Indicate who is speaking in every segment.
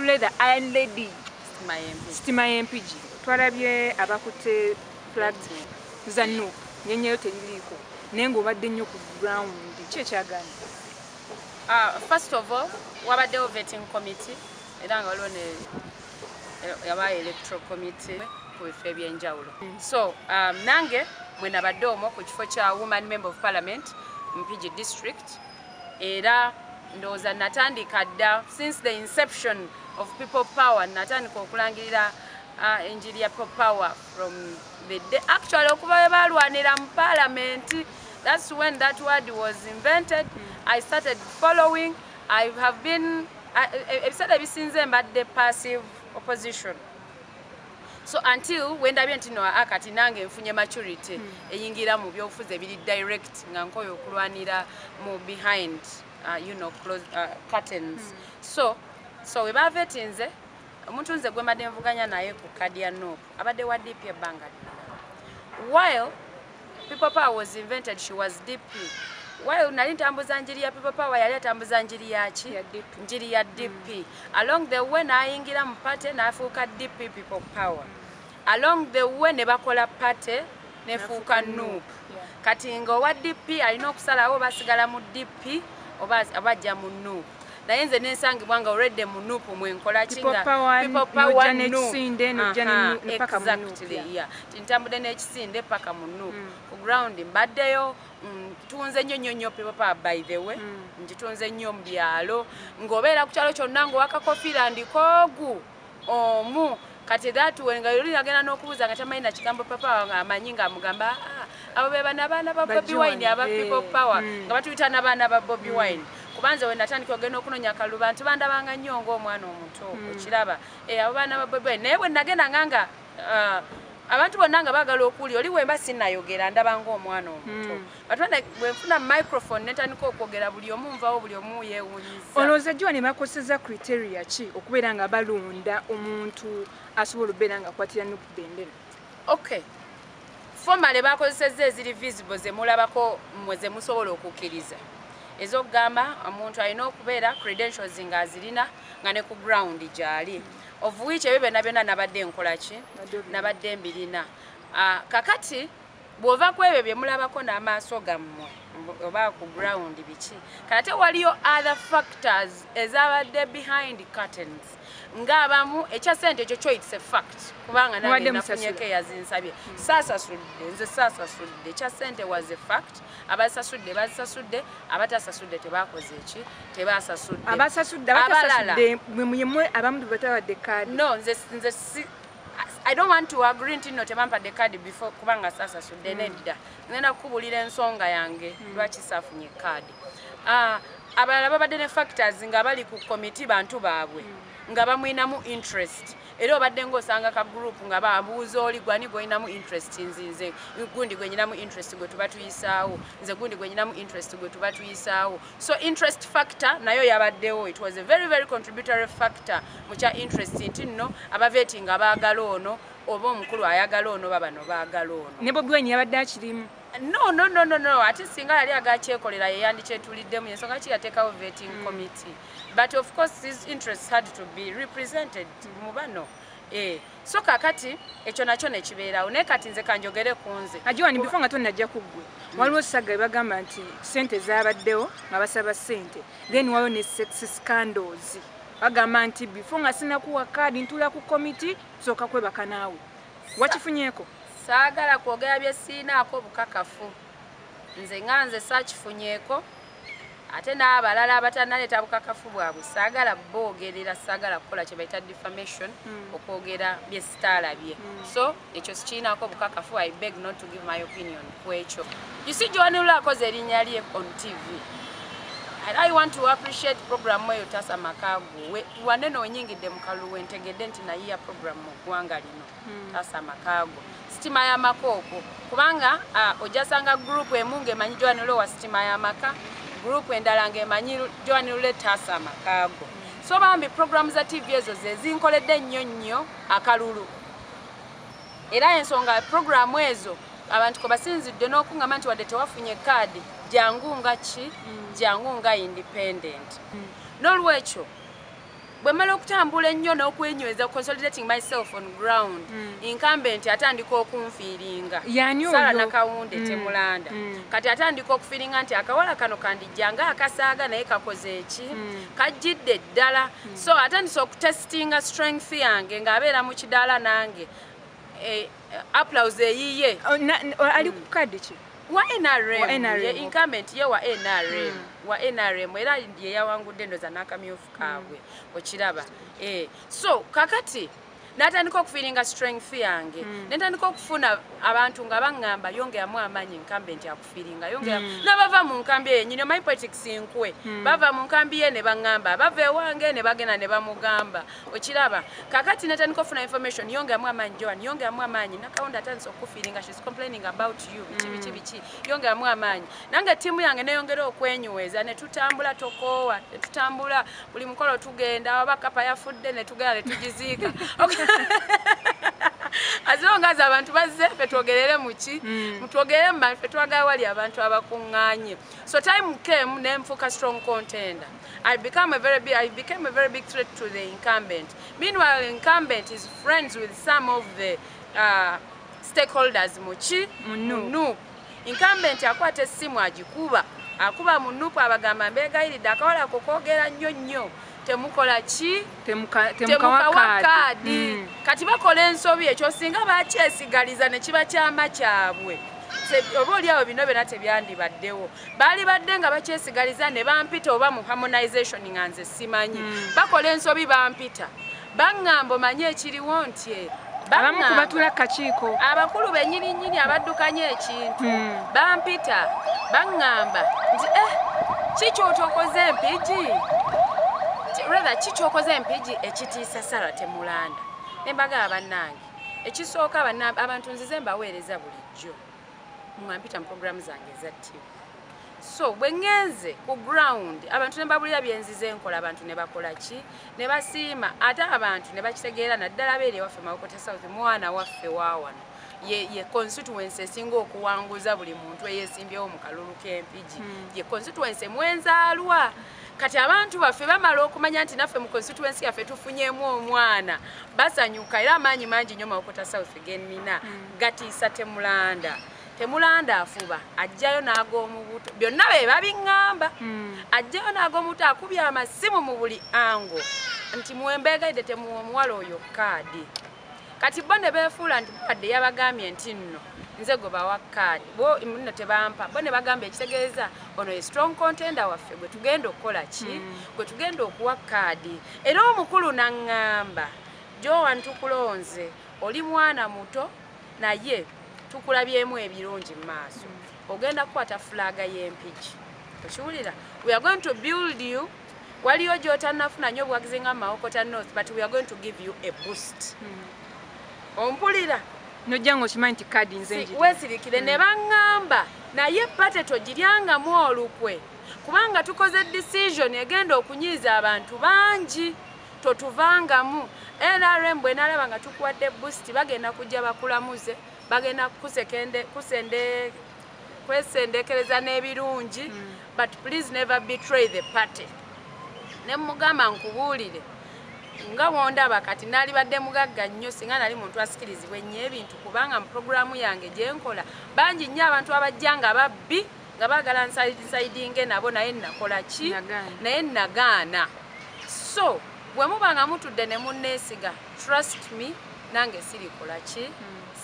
Speaker 1: Leather Iron Lady
Speaker 2: Stima
Speaker 1: MPG twalabye abakutte flag za NUP nyenyeyo teriliiko naye ng'obadde nnyo ku ground ki ekyagana?
Speaker 2: First of all, wabaddewo vetting committee era nga waliwo ne yabaye electoral committee ku bifo ebyenjawulo. So nange mwe nabadde omwo ku kifo kya woman member of parliament Mpigi district era ndowooza natandika dda since the inception of people power natandika okulangirira enjiri ya people power from the day actually okuba balwanira mu parliament. That's when that word was invented. I started following. I have been ebiseera ebisinze mbadde passive opposition. So until when ndabye nti no akati nange nfunye maturity eyingira mu byobufuzi ebiri direct nga nkoyo okulwanira mu behind closed curtains. So we bavetinze omuntu nze gwe madde nvuganya naye ku kadi ya NUP abadde wa DP ebbanga while people power was invented she was DP. While nali ntambuza njiri ya people power yali atambuza njiri yaki njiri ya DP. Along the way nayingira mu party nafuuka DP people power. Along the way ne bakola party nefuuka NUP. Kati nga owa DP alina okusalawo basigala mu DP oba abajja mu NUP. Naye nze nensangibwa nga already mu NUP mwenkola kinga people power n'ekisinde n'ojja paka mu NUP. Ntambudde n'ekisinde paka mu NUP. Ku ground mbaddeyo tunze nnyo people power by the way. Ngitunze nnyo mu byalo ng'obeera ku kyalo kyonna ng'owakakofiira ndikoogu omu kati that when nga yoli agenda n'okubuuza nga tamanyi na kigambo papa nga amanyi nga amugamba abo be bana ba Bobi Wine aba people power nga batuyita n'abaana ba Bobi Wine. Kubanze we natandika ogenda okunonya kaluba nti bandabanga nnyo ng'omwana omuto okiraba abo baana ba Bobi Wine naye bwe nagenda nganga abantu bonna nga baagala okuwulira oli wemba sinnayogera ndaba ng'omwana omuto batwanda bwe nfuna microphone netandika okwogera buli omu nvawo buli omu yeewunyiza.
Speaker 1: Olowooza jjiwa ne bakoseza criteria ki okubeera nga balonda omuntu asobola okubeera nga akwatira NUP bendera?
Speaker 2: Okay, formally bakozesezza eziri visible ze mulabako mmwe ze musobola okukkiriza ez'okugamba omuntu alina okubeera credentials nga azirina nga ne ku ground gy'ali of which ebyo byonna nabadde nkola ki nabadde mbirina. Kakati bw'ova ku ebyo bye mulabako n'amaaso gammwe oba ku ground biki kate waliyo other factors ezabadde behind curtains ng'abamu ekya ssente ekyo kyo it's a fact kubanga nange nafunyeko eyazinsabye saasasudde nze saasasudde ekya ssente was a fact abasasudde bazisasudde abatasasudde tebakoze eki tebasasudde
Speaker 1: abatasasudde mwe abamu batabadde kaadi.
Speaker 2: No nze I don't want to agree nti no tebampadde kaadi before kubanga saasasudde nedda ngenda kukubulira ensonga yange lwaki saafunye kaadi. Abalala babadde ne factors nga bali ku committee bantu baabwe nga bamwinamu interest era obadde ng'osanga ka group nga babuuza oli gwani gw'olinamu interest nzinze gundi gwe nyinamu interest gwe tuba tuyisaawo nze gundi gwe nyinamu interest gwe tuba tuyisaawo. So interest factor nayo yabaddewo. It was a very very contributory factor mu kya interest nti nno abaveeti nga baagala ono oba omukulu ayagala ono babano baagala ono.
Speaker 1: Ne Bobi Wine yabadde akirimu?
Speaker 2: No. Ati singa yali agakyekolera yeyandikyetuliddemu ensonga ki yateekawo vetting committee. But of course his interests had to be represented mu bano. So kakati ekyo nakyo ne kibeerawo naye kati nze kanjogere ku nze.
Speaker 1: Ajiwani before nga tonnajja ku ggwe waliwo saga bagamba nti ssente zaabaddewo nga basaba ssente then waliwo ne sex scandals bagamba nti before nga sinakuwa kaadi ntula ku committee sooka kwebaka naawe wakifunyeeko?
Speaker 2: Saagala kwogera bye siinaako bukakafu nze nga nze saakifunyeeko ate n'abalala abatannaleeta bukakafu bwabwe saagala boogerera saagala kukola kye bayita defamation okwogera bye sitaalabye. So ekyo sikiinaako bukakafu. I beg not to give my opinion ku ekyo. You see Joan Lula akoze erinnya lye on TV. And I want to appreciate program eyo Tasa Makago wanene onyingidde mu kaluwe ntegedde nti nayiya program mu ggwanga lino Tasa Makago Stima ya Makoko kubanga ojasanga group emunge emanyi Joan Lula wa Stima ya Maka group endala ngemanyi Joan Lula Tasa Makago. So bambi programs za TV ezo ze zinkoledde nnyo akalulu era ensonga programu ezo abantu ko basinzidde n'okungamba nti wadde tewafunye kaadi jangu nga ki jangu nga independent. N'olwekyo bwe mala okutambula ennyo n'okwenyweza consolidating myself on ground incumbent atandika okunfiiringa Sara Nakawunde Temulanda kati atandika okufiiringa nti akawala kano kandijjanga akasaaga naye kakoze eki kajjidde ddala so atandise okutestinga strength yange ng'abeera mu kidaala nange applause eyiye
Speaker 1: ali ku kadi ki
Speaker 2: wa NRM ye incumbent ye wa NRM era ye yawangudde ndoza n'akamyufu kaabwe okiraba so kakati natandika okufiiringa strength yange netandika okufuna abantu nga baŋŋamba yongeyamu amaanyi incumbent akufiiringa yongera n'abava mu nkambi yenyini my politics nkwe bava mu nkambi ye ne baŋŋamba bava ewange ne bagenda ne bamugamba okiraba kakati netandika okufuna information yongeyamu amaanyi Joan yongeyamu amaanyi Nakawunde atandise okufiiringa she's complaining about you biki yongeyamu amaanyi nange ttiimu yange neyongera okwenyweza ne tutambula tokoowa ne tutambula buli mukolo tugenda oba kapa yafudde ne tugenda ne tugiziika as long as abantu bazze fetwogerere muki mutwogerere mu fetwagala wali abantu abakuŋŋaanye so time came nemfuuka strong contender I became a very big threat to the incumbent. Meanwhile, incumbent is friends with some of the stakeholders Munu. Incumbent akwata essimu agikuba akuba Munupu abagamba mbegayiridde akawala kokoogera nnyo temukola ki temukawa kaadi kati bakola ensobi ekyo singa bakyesigaliza ne kiba kyama kyabwe oba oliawo bino byonna tebyandibaddewo baali badde nga bakyesigaliza ne bampita oba mu harmonization nga nze simanyi bakola ensobi bampita baŋŋamba omanye ekiriwo nti
Speaker 1: abamu kubatula kakiiko
Speaker 2: abakulu bennyininyini abaddukanya ekintu bampita baŋŋamba nti kikyotokoze empigi rather kikyokoze empigi ekitiisa Sara Temulanda nembaga bannange ekisooka abantu nzize mbaweereza bulijjo mwampita mu program zange eza TV so bwe ngenze ku ground abantu ne babulira byenzize enkola abantu ne bakola ki ne basiima ate abantu ne bakitegeera naddala beere waffe Mawokota South mwana waffe waawano ye constituency esinga okuwanguza buli muntu eyeesimbyewo mu kalulu k'empigi ye constituency mwenzaalwa kati abantu baffe bamala okumanya nti naffe mu constituency yaffe tufunyeemu omwana basanyuka era amaanyi mangi nnyo Mawokota South gennina gatiisa Temulanda afuba ajjayo n'ag'omubuto byonna be babiŋŋamba ajjayo n'ag'omubuto akubye amasimu mu buli ango nti muwembeegayidde temuwa omuwala oyo kaadi kati bo ne beefuula nti badde yabagambye nti nno nze gwe bawa kaadi bo nno tebampa bo ne bagamba ekitegeeza ono ye strong contender waffe gwe tugenda okukola ki gwe tugenda okuwa kaadi era omukulu n'aŋŋamba Joan tukulonze oli mwana muto naye tukulabyemu ebirungi mu maaso ogenda kukwata fulaga y'empigi okiwulira we are going to build you waliyo gy'otannafuna nnyo obuwagizi nga Mawokota North but we are going to give you a boost ompulira
Speaker 1: nojja ng'okimanyi nti kaadi nze
Speaker 2: weesirikire ne baŋŋamba naye pate togiryangamu olukwe kubanga tukoze decision egenda okunyiiza abantu bangi totuvangamu NRM bwe nalaba nga tukuwadde boost bagenda kujja bakulamuze bagenda kwesendekereza n'ebirungi but please never betray the party ne mugamba nkubuulire nga wondaba kati nali badde mugagga nnyo singa nali muntu asikirizibwa ennyo ebintu kubanga mu programu yange gyenkola bangi nnyo abantu abajja nga babbi nga baagala nsaidinge nabo naye nakola ki naye nagaana so bwe muba nga mutudde ne munneesiga trust me nange sirikola ki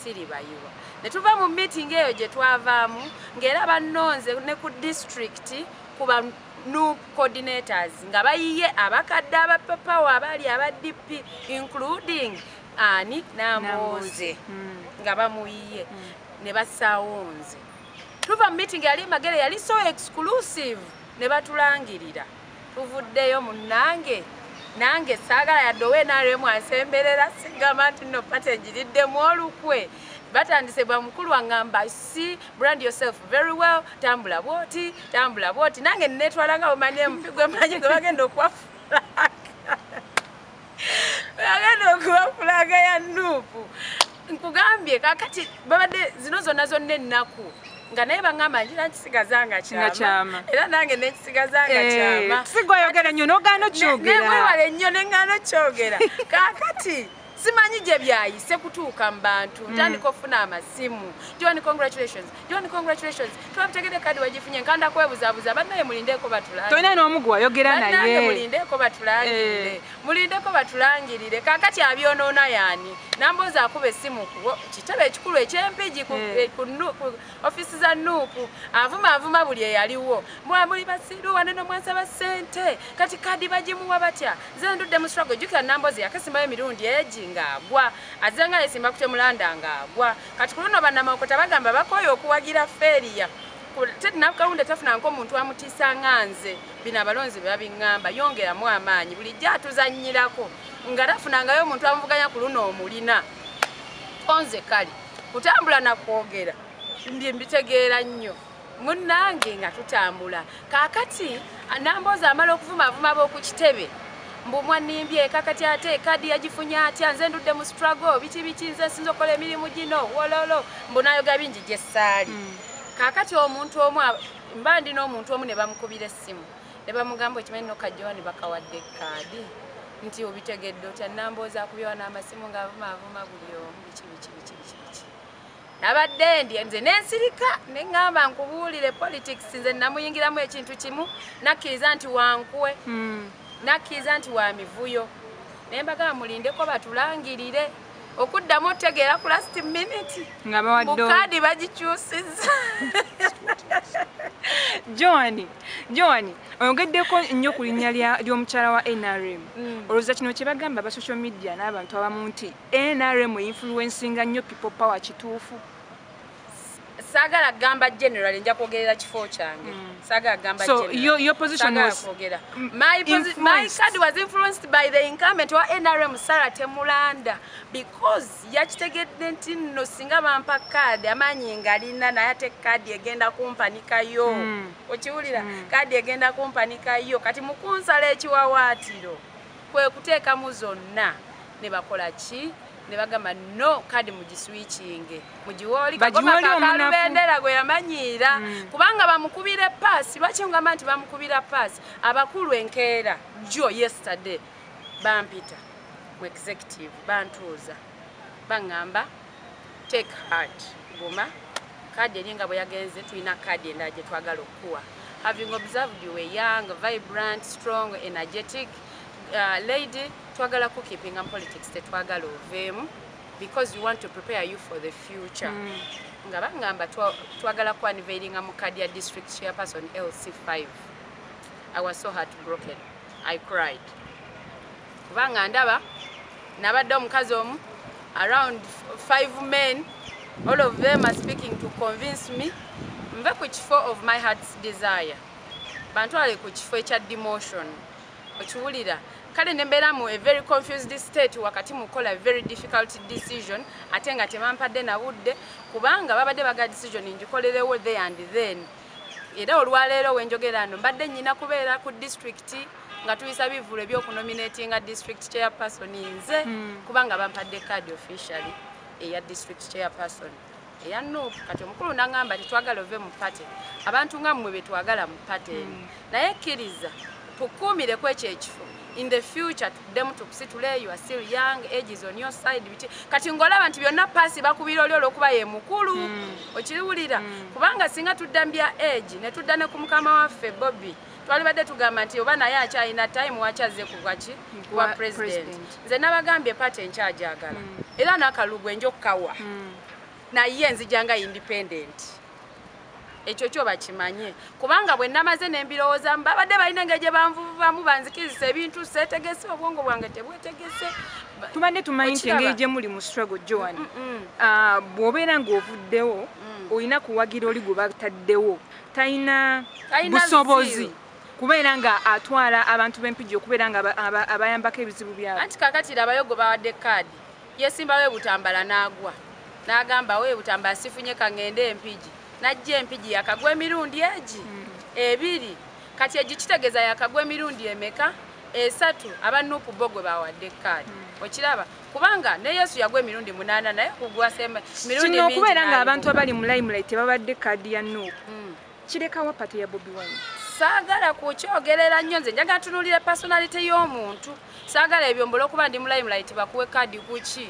Speaker 2: siribayiwa ne tuva mu meeting eyo gye twavaamu ng'era bannonze ne ku district kuba new coordinators nga bayiye abakadde abapapawo abaali aba DP including Ani Namboze nga bamuyiye ne basaawonze tuva mu meeting yali magere yali so exclusive ne batulangirira tuvuddeyo munnange nange saagala yaddowe NRM asemberera sigamba nti no pate njiriddemu olukwe batandise bwa mukulu wangamba see brand yourself very well tambula bwoti nange netwalanga omanye mpigwe manje gwe bagenda okuwafulaga ya Nuupu nkugambye kakati babadde zino zonna ennaku nga naye bangamba njira kisigazanga kyama era nange nekisigazanga kyama
Speaker 1: sigwayogera nnyo n'ogaana kyogera
Speaker 2: nemwewale nnyo neŋŋaana kyogera kaakati simanyi gye byayise kutuuka mu bantu ntandika okufuna amasimu John congratulations twabutegedde kadi wagifunye nkanda kwebuzaabuza bannaye mulindeeko batulangirire
Speaker 1: tolina n'omu gwe wayogera naye
Speaker 2: mulindeko batulangirire kaakati abyonoona yaani nambooza akuba essimu ku kitebe ekikulu eky'empigi ku ofisi za nuupu avuma buli eyaliwo muli basiru wane nomwasaba ssente kati kadi bagimuwa batya nze ndudde mu struggle jjukira namboozi yakasimbayo emirundi egi ng'agwa azenga yesimba kutemulanda ng'agwa kati ku luno bannamaokota bagamba bakooye okuwagira feriya tetinakawunde tafuna nk'omuntu amutiisa nganze bino abalonzi be babiŋŋamba yongeramu amaanyi bulijjo atuzannyirako nga tafunangayo omuntu amuvuganya ku luno omulina onze kale kutambula nakwogera mbitegeera nnyo munnange nga tutambula kaakati nambooza amala okuvumavuma b'oku kitebe mbu mwannimbye kakati ate kadi yagifunye atya nze ndudde mu struggle biki nze sinza okukola emirimu gino wololo mbu nayoga bingi gye ssaali kaakati omuntu omu mba ndina omuntu omu ne bamukubira essimu ne bamugamba ekimanyi nokajjawani bakawadde kadi nti obitegedde otya nambooza akubyewa n'amasimu ng'avumavuma buli omu biki nabadde ndi nze nensirika neŋŋamba nkubuulire politics nze namuyingiramu ekintu kimu nakkiriza nti wankuwe nakkiriza nti wa mivuyo naye mbagamba mulindeko batulangirire okuddamu otegeera ku last minute bukadi bagikyusizza Joan oyogeddeko nnyo ku linnya ly'omukyala wa NRM olowooza kino kye bagamba ba social media n'abantu abamu nti NRM influencinga nnyo people power kituufu saagala gamba general nja kwogerera kifo kyange saagala gamba general
Speaker 1: so your position was
Speaker 2: my card was influenced by the incumbent wa NRM Sarah Temulanda because yakitegedde nti nno singa bampa card amaanyi ngalina naye ate card egenda kumpanikayo okiwulira card egenda kumpanikayo kati mukunsala ekiwawaatiro kwe kuteekamu zonna ne bakola ki ne bagamba no kadi mugiswitchinge mugiwoli kagoma kakalubendera gwe yamanyiira kubanga bamukubira paasi bakingamba nti bamukubira paasi abakulu enkeera jo yesterday bampita mu executive bantuuza bangamba take heart guma kadi eringa bwe yagenze tulina kadi endala gye twagala okuwa having observed you were young vibrant strong energetic lady twagala ku keeping and politics tetwagala oveemu because we want to prepare you for the future nga bangamba twagala ku unveilinga mu Kadia district chairperson LC5 I was so heartbroken I cried kubanga ndaba nabadde omukazi omu around 5 men all of them are speaking to convince me nve ku kifo of my heart's desire bantwale ku kifo ekya demotion okiwulira kale nembeera mu a very confused state wakati mukola very difficult decision ate nga temampadde na budde kubanga babadde baga decision njikolerewo there and then era olwaleero wenjogera no mbadde nyina kubeera ku district nga tuyisa bivulo ebyokunominatinga district chairperson nze kubanga bampadde card officially eya district chairperson eya no kati omukulu nangamba tetwagala ove mu party abantu nga mmwe betwagala mu party naye kkiriza tukuumire ku ekyo ekifo in the future them tukusitule you are still young age is on your side kati ngolaba nti byonna paasi bakubira oli olwokuba ye mukulu okiriwulira kubanga singa tuddambya age ne tudda ne ku mukama waffe Bobby twali badde tugamba nti oba naye akyalina time wakyaze kukwaki kuwa president nze nabagambye party enkyajagala era n'akalugwe njokukawa naye nzijanga independent ekyo kyo bakimanye kubanga bwe namaze n'embirowooza babadde balina engeri banvuvamu banzikiriza ebintu seetegese obwongo bwange tebwetegese
Speaker 1: tubadde tumanyi nti engeri gye muli mu struggle Joan bw'obeera ng'ovuddewo olina kuwagira oli gwe bataddewo talina busobozi kubeera nga atwala abantu b'empigi okubeera nga abayambako ebizibu byabo anti kakatira abayogo bawadde kaadi yesimbawo ebutambala n'agwa n'agamba we ebutambala sifunye kangende empigi najja empigi yakagwa emirundi egi ebiri kati egikitegeeza yakagwa emirundi emeka
Speaker 2: esatu abanupu bogwe bawadde kaadi okiraba kubanga ne Yesu yagwa emirundi 8 naye kugwa semba mirundi mingi
Speaker 1: okubeera nga abantu abali mu limelight babadde kaadi ya Nuupu kirekawo pati ya Bobi Wine
Speaker 2: saagala kukyogerera nnyo nze njagala tunulire personality y'omuntu saagala ebyombolo okuba ndi mu limelight bakuwe kaadi kuki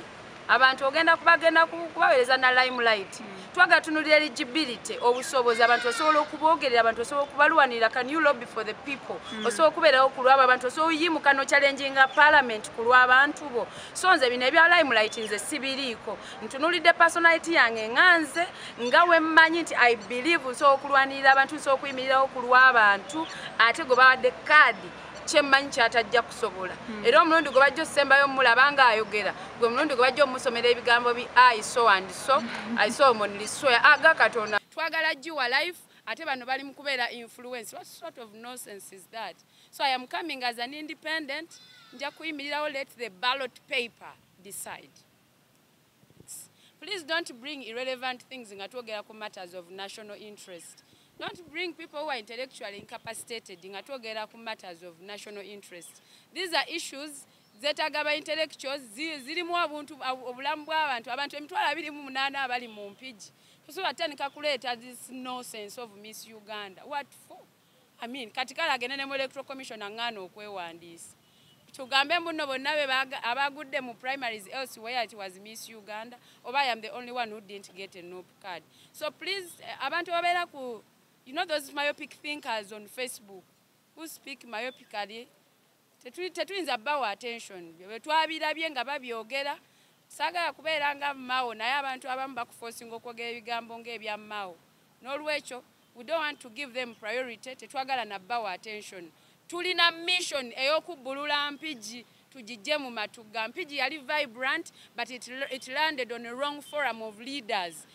Speaker 2: abantu ogenda kubaweereza na limelight twaga tunulira eligibility obusobozi abantu osobola okubogerera abantu osobola okubalwanira can you lobby for the people osobola okubeerawo ku lwabo abantu osobola oyimuka no challenginga parliament ku lw'abantu bo so nze bino ebya limelight nze sibiriiko ntunulidde personality yange nganze nga we mmanyi nti I believe nsobola okulwanirira abantu nsobola okuyimirirawo ku lw'abantu ate gwe bawadde kaadi kyemmanyi kyatajja kusobola era omulundi gwe bajja osembayo mulabanga ayogera gwe omulundi gwe bajja omusomera ebigambo bi I so and so I saw monly swear aga katonda twagala jiwa life ate bano bali mu kubeera influence. What sort of nonsense is that? So I am coming as an independent nja kuyimirirawo let the ballot paper decide. Please don't bring irrelevant things nga twogera ku matters of national interest. Don't bring people who are intellectually incapacitated nga twogera ku matters of national interest. These are issues zetaaga ba intellectuals zirimu obulamu bw'abantu abantu 28 abali mu mpigi. Tusobola tandika kuleeta this nonsense of Miss Uganda. What for? I mean, katikala agende ne mu electoral commission angana okwewandiisa. Tugambe mbuno bonna abagudde mu primaries elsewhere it was Miss Uganda oba I am the only one who didn't get a NOP card. So please abantu babeera ku you know those myopic thinkers on Facebook who speak myopically tetuyinza bawa attention bwe twabirabye nga babyogera saagala kubeera nga Mao naye abantu abamu bakuforcing okwogera ebigambo ng'ebya Mao n'olwekyo we don't want to give them priority tetwagala na bawa attention tulina mission ey'okubbulula mpigi tugijje mu matuga mpigi yali vibrant but it landed on a wrong forum of leaders.